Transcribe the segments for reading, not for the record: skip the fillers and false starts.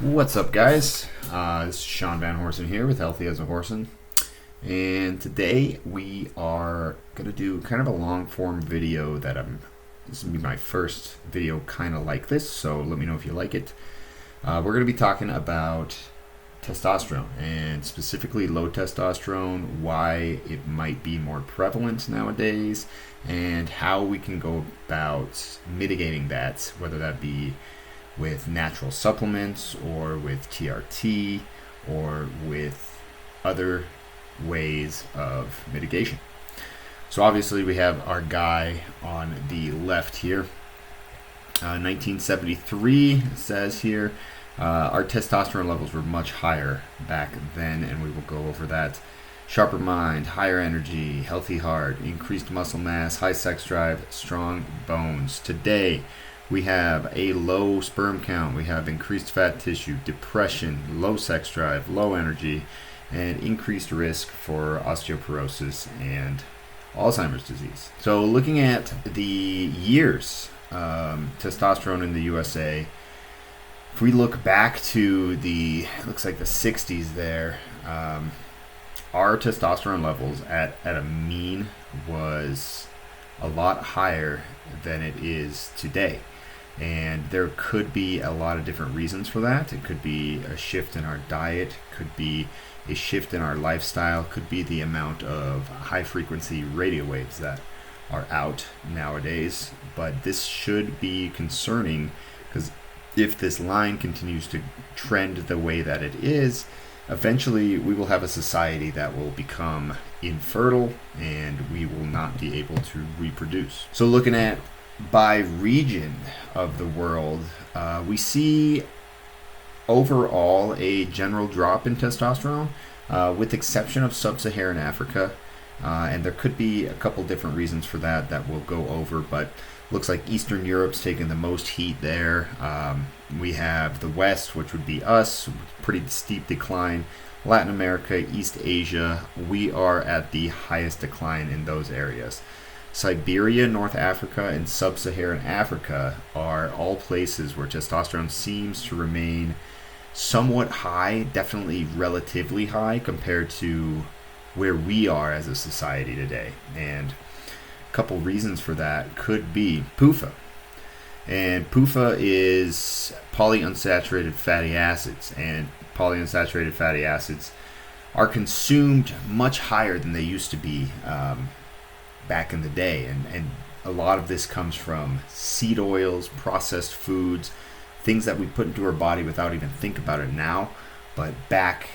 What's up, guys? This is Sean Van Horsen here with Healthy as a Horsen, and today we are going to do kind of a long form video that this is going to be my first video kind of like this, so let me know if you like it. We're going to be talking about testosterone, and specifically low testosterone, why it might be more prevalent nowadays, and how we can go about mitigating that, whether that be with natural supplements or with TRT or with other ways of mitigation. So obviously we have our guy on the left here. 1973 says here, our testosterone levels were much higher back then, and we will go over that. Sharper mind, higher energy, healthy heart, increased muscle mass, high sex drive, strong bones. Today, we have a low sperm count, we have increased fat tissue, depression, low sex drive, low energy, and increased risk for osteoporosis and Alzheimer's disease. So looking at the years, testosterone in the USA, if we look back to looks like the 60s there, our testosterone levels at a mean was a lot higher than it is today. And there could be a lot of different reasons for that. It could be a shift in our diet, could be a shift in our lifestyle, could be the amount of high frequency radio waves that are out nowadays. But this should be concerning, because if this line continues to trend the way that it is, eventually we will have a society that will become infertile and we will not be able to reproduce. So looking at by region of the world, we see overall a general drop in testosterone, with exception of sub-Saharan Africa, and there could be a couple different reasons for that we'll go over, but looks like Eastern Europe's taking the most heat there. We have the West, which would be us, pretty steep decline. Latin America, East Asia, we are at the highest decline in those areas. Siberia, North Africa, and Sub-Saharan Africa are all places where testosterone seems to remain somewhat high, definitely relatively high compared to where we are as a society today. And a couple reasons for that could be PUFA. And PUFA is polyunsaturated fatty acids, and polyunsaturated fatty acids are consumed much higher than they used to be back in the day, and a lot of this comes from seed oils, processed foods, things that we put into our body without even think about it now. But back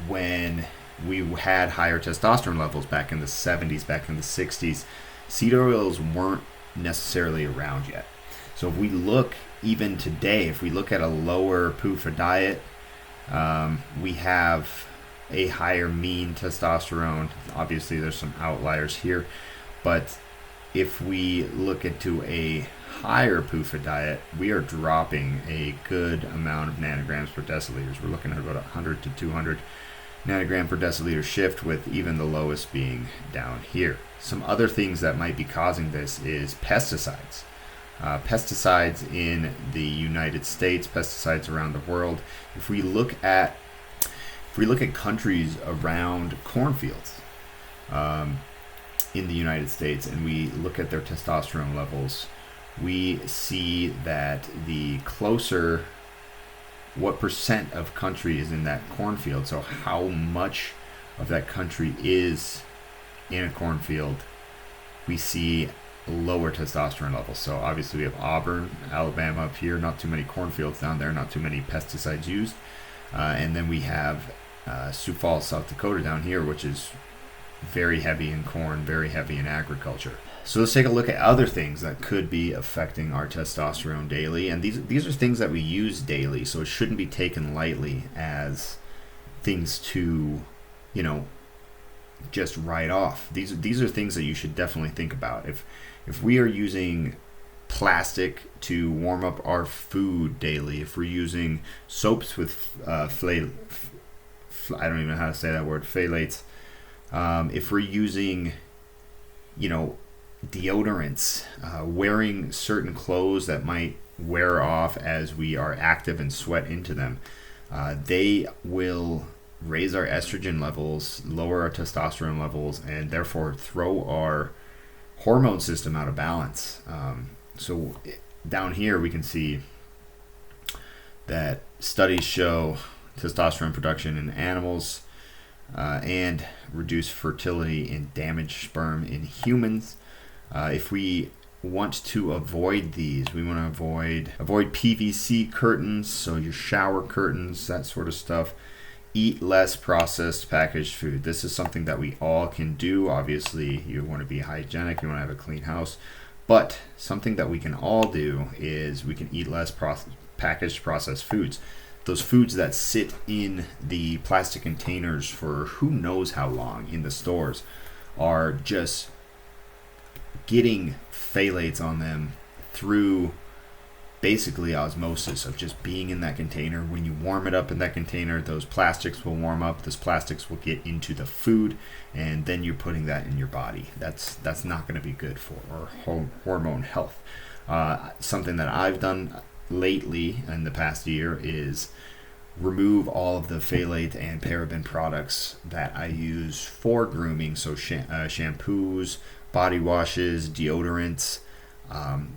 when we had higher testosterone levels, back in the 70s, back in the 60s, seed oils weren't necessarily around yet. So if we look even today, if we look at a lower PUFA diet, we have a higher mean testosterone. Obviously there's some outliers here, but if we look into a higher PUFA diet, we are dropping a good amount of nanograms per deciliter. We're looking at about 100 to 200 nanogram per deciliter shift, with even the lowest being down here. Some other things that might be causing this is pesticides. Pesticides in the United States, pesticides around the world. If we look at countries around cornfields in the United States, and we look at their testosterone levels, we see that the closer, what percent of country is in that cornfield, so how much of that country is in a cornfield, we see lower testosterone levels. So obviously we have Auburn, Alabama up here, not too many cornfields down there, not too many pesticides used. And then we have Sioux Falls, South Dakota down here, which is very heavy in corn, very heavy in agriculture. So let's take a look at other things that could be affecting our testosterone daily. And these are things that we use daily, so it shouldn't be taken lightly as things to, just write off. These are things that you should definitely think about. If we are using plastic to warm up our food daily, if we're using soaps with I don't even know how to say that word, phthalates, if we're using, deodorants, wearing certain clothes that might wear off as we are active and sweat into them. They will raise our estrogen levels, lower our testosterone levels, and therefore throw our hormone system out of balance. So down here we can see that studies show testosterone production in animals and reduce fertility in damaged sperm in humans. If we want to avoid these, we want to avoid PVC curtains, so your shower curtains, that sort of stuff. Eat less processed packaged food. This is something that we all can do. Obviously, you want to be hygienic, you want to have a clean house, but something that we can all do is we can eat less packaged processed foods. Those foods that sit in the plastic containers for who knows how long in the stores are just getting phthalates on them through basically osmosis of just being in that container. When you warm it up in that container, those plastics will warm up, those plastics will get into the food, and then you're putting that in your body. That's not going to be good for our hormone health. Something that I've done lately in the past year is remove all of the phthalate and paraben products that I use for grooming, so shampoos, body washes, deodorants.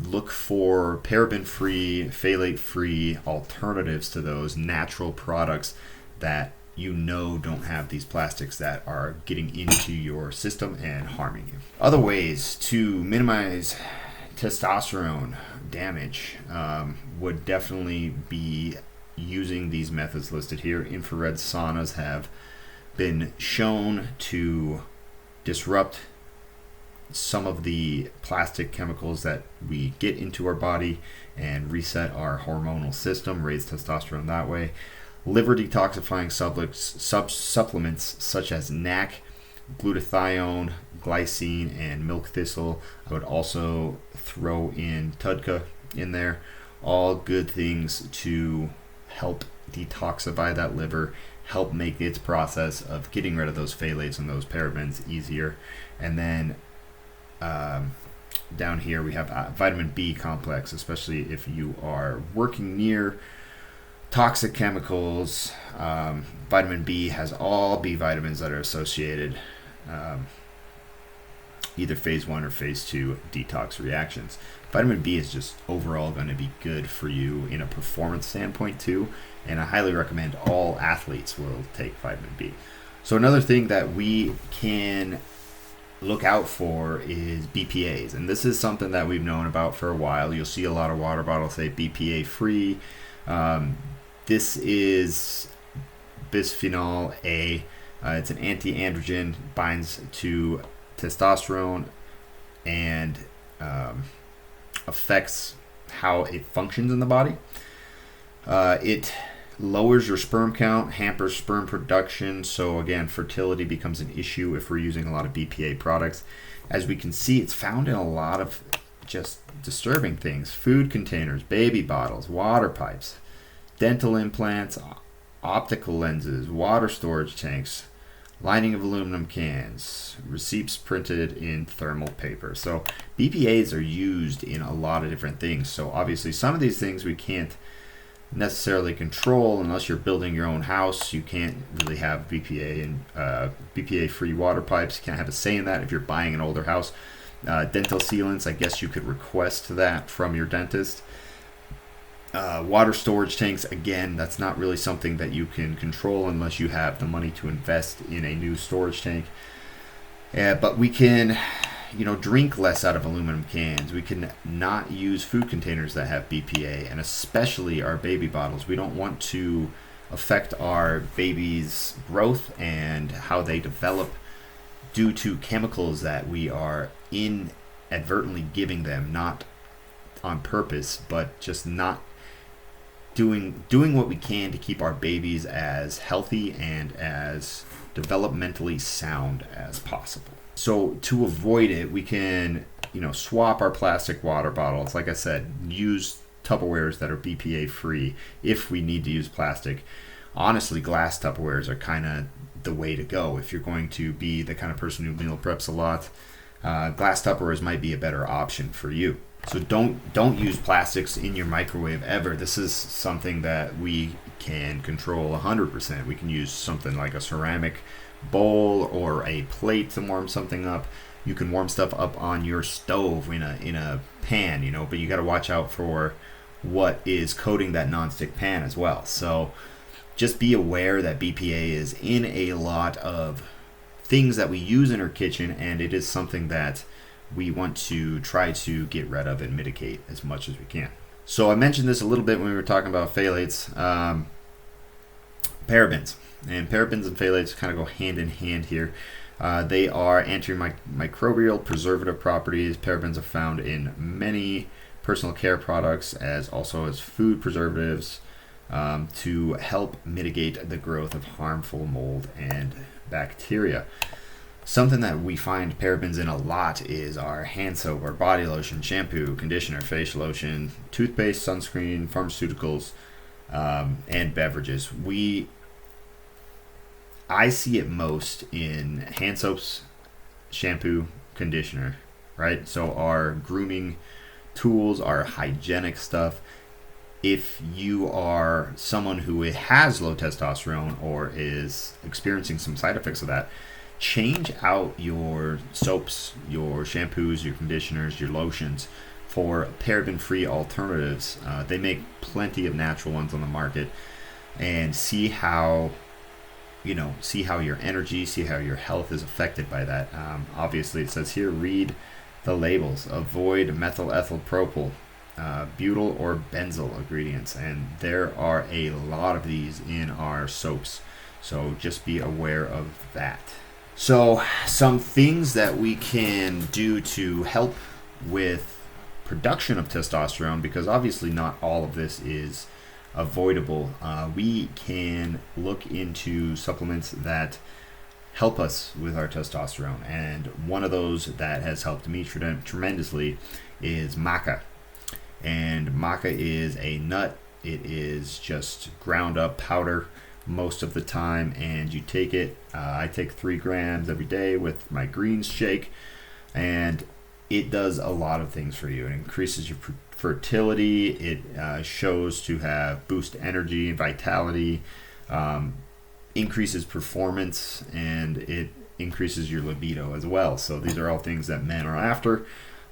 Look for paraben-free, phthalate-free alternatives to those natural products that you know don't have these plastics that are getting into your system and harming you. Other ways to minimize testosterone damage would definitely be using these methods listed here. Infrared saunas have been shown to disrupt some of the plastic chemicals that we get into our body and reset our hormonal system, raise testosterone that way. Liver detoxifying supplements such as NAC, glutathione, glycine, and milk thistle. I would also throw in TUDCA in there. All good things to help detoxify that liver, help make its process of getting rid of those phthalates and those parabens easier. And then down here we have vitamin B complex, especially if you are working near toxic chemicals. Vitamin B has all B vitamins that are associated either phase 1 or phase 2 detox reactions. Vitamin B is just overall going to be good for you in a performance standpoint too, and I highly recommend all athletes will take vitamin B. So another thing that we can look out for is BPAs, and this is something that we've known about for a while. You'll see a lot of water bottles say BPA free. This is bisphenol A. It's an anti-androgen, binds to testosterone and affects how it functions in the body. It lowers your sperm count, hampers sperm production, so again, fertility becomes an issue if we're using a lot of BPA products. As we can see, it's found in a lot of just disturbing things: food containers, baby bottles, water pipes, dental implants, optical lenses, water storage tanks, lining of aluminum cans, receipts printed in thermal paper. So BPAs are used in a lot of different things. So obviously some of these things we can't necessarily control unless you're building your own house. You can't really have BPA and BPA-free water pipes. You can't have a say in that if you're buying an older house. Dental sealants, I guess you could request that from your dentist. Water storage tanks, again, that's not really something that you can control unless you have the money to invest in a new storage tank. But we can, drink less out of aluminum cans. We can not use food containers that have BPA, and especially our baby bottles. We don't want to affect our baby's growth and how they develop due to chemicals that we are inadvertently giving them, not on purpose, but just not doing what we can to keep our babies as healthy and as developmentally sound as possible. So to avoid it, we can, swap our plastic water bottles. Like I said, use Tupperwares that are BPA free if we need to use plastic. Honestly, glass Tupperwares are kind of the way to go if you're going to be the kind of person who meal preps a lot. Glass Tupperwares might be a better option for you. So don't use plastics in your microwave ever. This is something that we can control 100%. We can use something like a ceramic bowl or a plate to warm something up. You can warm stuff up on your stove in a pan, but you got to watch out for what is coating that nonstick pan as well. So just be aware that BPA is in a lot of things that we use in our kitchen, and it is something that we want to try to get rid of and mitigate as much as we can. So I mentioned this a little bit when we were talking about phthalates, parabens. And parabens and phthalates kind of go hand in hand here. They are antimicrobial preservative properties. Parabens are found in many personal care products as also as food preservatives to help mitigate the growth of harmful mold and bacteria. Something that we find parabens in a lot is our hand soap, our body lotion, shampoo, conditioner, facial lotion, toothpaste, sunscreen, pharmaceuticals, and beverages. I see it most in hand soaps, shampoo, conditioner, right? So our grooming tools, our hygienic stuff. If you are someone who has low testosterone or is experiencing some side effects of that, change out your soaps, your shampoos, your conditioners, your lotions for paraben-free alternatives. They make plenty of natural ones on the market, and see how your energy, see how your health is affected by that. Obviously, it says here, read the labels. Avoid methyl ethyl propyl, butyl or benzyl ingredients, and there are a lot of these in our soaps. So just be aware of that. So some things that we can do to help with production of testosterone, because obviously not all of this is avoidable. We can look into supplements that help us with our testosterone, and one of those that has helped me tremendously is maca. And maca is a nut. It is just ground up powder most of the time, and you take it. I take 3 grams every day with my greens shake, and it does a lot of things for you. It increases your fertility. It shows to have boost energy and vitality, increases performance, and it increases your libido as well. So these are all things that men are after.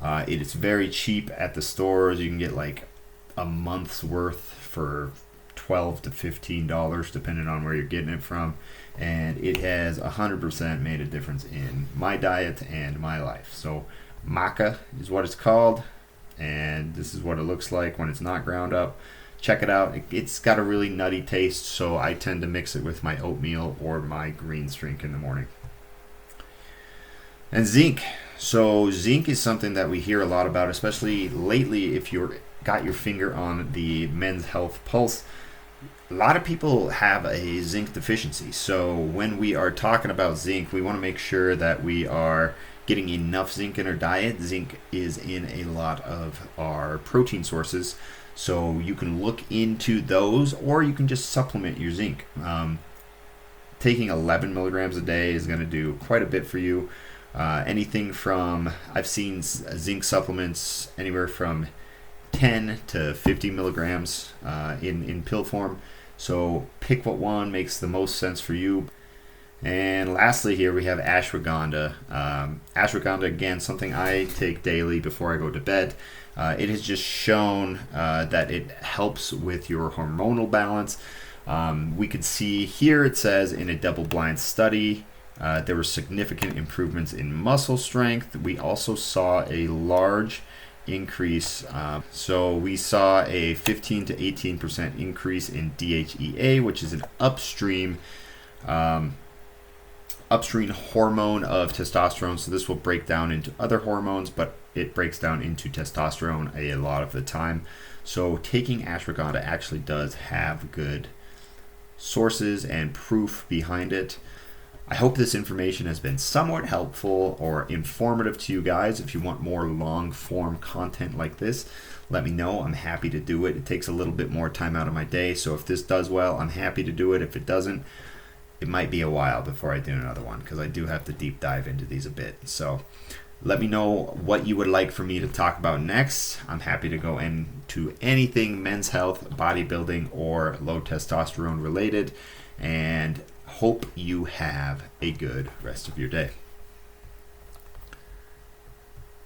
It is very cheap at the stores. You can get like a month's worth for $12 to $15 depending on where you're getting it from, and it has 100% made a difference in my diet and my life. So maca is what it's called, and this is what it looks like when it's not ground up. Check it out. It's got a really nutty taste, so I tend to mix it with my oatmeal or my greens drink in the morning. And zinc. So zinc is something that we hear a lot about, especially lately if you're got your finger on the Men's Health Pulse. A lot of people have a zinc deficiency. So when we are talking about zinc, we want to make sure that we are getting enough zinc in our diet. Zinc is in a lot of our protein sources, so you can look into those, or you can just supplement your zinc. Taking 11 milligrams a day is going to do quite a bit for you. Anything from, I've seen zinc supplements anywhere from 10 to 50 milligrams in pill form. So pick what one makes the most sense for you. And lastly here we have ashwagandha. Ashwagandha, again, something I take daily before I go to bed. It has just shown that it helps with your hormonal balance. We could see here it says in a double-blind study there were significant improvements in muscle strength. We also saw a large increase. So we saw a 15 to 18% increase in DHEA, which is an upstream hormone of testosterone. So this will break down into other hormones, but it breaks down into testosterone a lot of the time. So taking ashwagandha actually does have good sources and proof behind it. I hope this information has been somewhat helpful or informative to you guys. If you want more long form content like this, let me know. I'm happy to do it. It takes a little bit more time out of my day, so if this does well, I'm happy to do it. If it doesn't, it might be a while before I do another one, because I do have to deep dive into these a bit. So Let me know what you would like for me to talk about next. I'm happy to go into anything men's health, bodybuilding, or low testosterone related. And hope you have a good rest of your day.